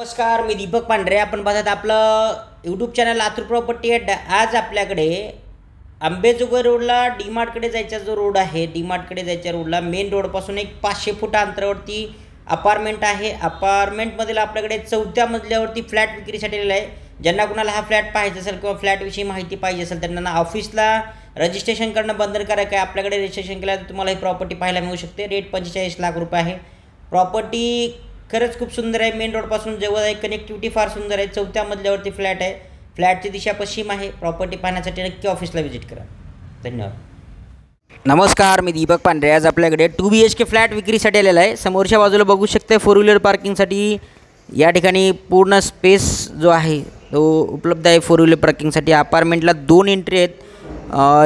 नमस्कार, मी दीपक पांढरे. आपण बघत आपलं YouTube channel Latur property at. आज आपल्याकडे आंबेजोगाई रोडला डीमार्टकडे जायचा जो रोड आहे, डीमार्टकडे जायच्या रोडला मेन रोडपासून एक 500 फूट अंतरावरती अपार्टमेंट आहे. अपार्टमेंटमधील आपल्याकडे 4थ्या मजल्यावरती फ्लॅट विक्रीसाठी आलेला आहे. ज्यांना कुणाला हा फ्लॅट पाहिजे असेल किंवा फ्लॅटविषयी माहिती पाहिजे असेल त्यांना ऑफिसला रजिस्ट्रेशन करणं बंधनकारक आहे. आपल्याकडे रजिस्ट्रेशन केलं तर तुम्हाला ही प्रॉपर्टी पाहायला मिळू शकते. रेट 45 लाख रुपये आहे. प्रॉपर्टी खरंच खूप सुंदर आहे. मेन रोडपासून जवळ आहे. कनेक्टिव्हिटी फार सुंदर आहे. 4थ्या मजल्यावरती फ्लॅट आहे. फ्लॅटची दिशा पश्चिम आहे. प्रॉपर्टी पाहण्यासाठी नक्की ऑफिसला व्हिजिट करा. धन्यवाद. नमस्कार, मी दीपक पांढरे. आज आपल्याकडे 2 BHK फ्लॅट विक्रीसाठी आलेला आहे. समोरच्या बाजूला बघू शकते 4 व्हीलर पार्किंगसाठी या ठिकाणी पूर्ण स्पेस जो आहे तो उपलब्ध आहे 4 व्हीलर पार्किंगसाठी. अपार्टमेंटला 2 एंट्री आहेत.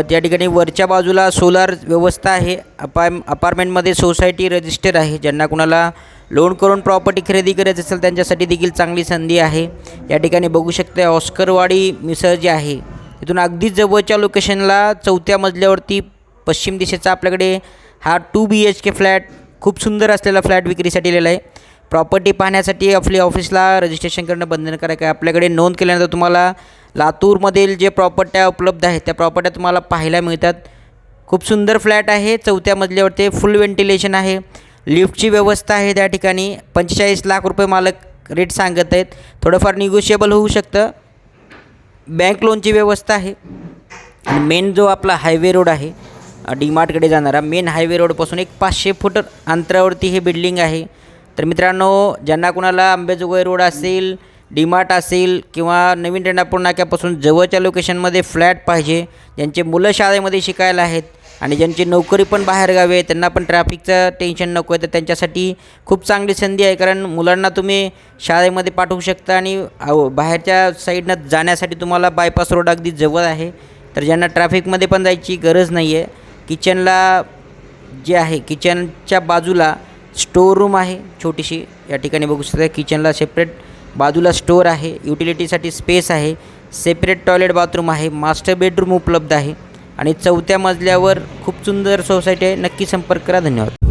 त्या ठिकाणी वरच्या बाजूला सोलार व्यवस्था आहे. अपार्टमेंटमध्ये सोसायटी रजिस्टर आहे. ज्यांना कुणाला लोन करून प्रॉपर्टी खरेदी करायची असेल त्यांच्यासाठी देखील चांगली संधी आहे. या ठिकाणी बघू शकते ऑस्करवाडी मिसळ जी आहे तिथून अगदी जवळच्या लोकेशनला 4थ्या मजल्यावरती पश्चिम दिशेचा आपल्याकडे हा 2 BHK फ्लॅट खूप सुंदर असलेला फ्लॅट विक्रीसाठी आलेला आहे. प्रॉपर्टी पाहण्यासाठी आपली ऑफिसला रजिस्ट्रेशन करणं बंधनकारक आहे. आपल्याकडे नोंद केल्यानंतर तुम्हाला लातूरमधील जे प्रॉपर्ट्या उपलब्ध आहेत त्या प्रॉपर्ट्या तुम्हाला पाहायला मिळतात. खूप सुंदर फ्लॅट आहे. 4थ्या मजल्यावरती फुल व्हेंटिलेशन आहे. लिफ्टची व्यवस्था आहे. त्या ठिकाणी 45 लाख रुपये मालक रेट सांगत आहेत. थोडंफार निगोशिएबल होऊ शकतं. बँक लोनची व्यवस्था आहे. आणि मेन जो आपला हायवे रोड आहे डीमार्टकडे जाणारा मेन हायवे रोडपासून एक 500 फूट अंतरावरती हे बिल्डिंग आहे. तर मित्रांनो, ज्यांना कुणाला आंबेजोगाई रोड असेल, डीमार्ट असेल किंवा नवीन रेणापूर नाक्यापासून जवळच्या लोकेशनमध्ये फ्लॅट पाहिजे, ज्यांचे मुलं शाळेमध्ये शिकायला आहेत आणि ज्यांची नोकरी पण बाहेरगावी आहे, त्यांना पण ट्रॅफिकचं टेन्शन नको आहे, तर त्यांच्यासाठी खूप चांगली संधी आहे. कारण मुलांना तुम्ही शाळेमध्ये पाठवू शकता आणि बाहेरच्या साईडनं जाण्यासाठी तुम्हाला बायपास रोड अगदी जवळ आहे. तर ज्यांना ट्रॅफिकमध्ये पण जायची गरज नाही आहे. किचनला जे आहे किचनच्या बाजूला स्टोर रूम आहे छोटीशी. या ठिकाणी बघू शकता किचनला सेपरेट बाजूला स्टोअर आहे. युटिलिटीसाठी स्पेस आहे. सेपरेट टॉयलेट बाथरूम आहे. मास्टर बेडरूम उपलब्ध आहे. आणि 4थ्या मजल्यावर खूप सुंदर सोसायटी आहे. नक्की संपर्क करा. धन्यवाद.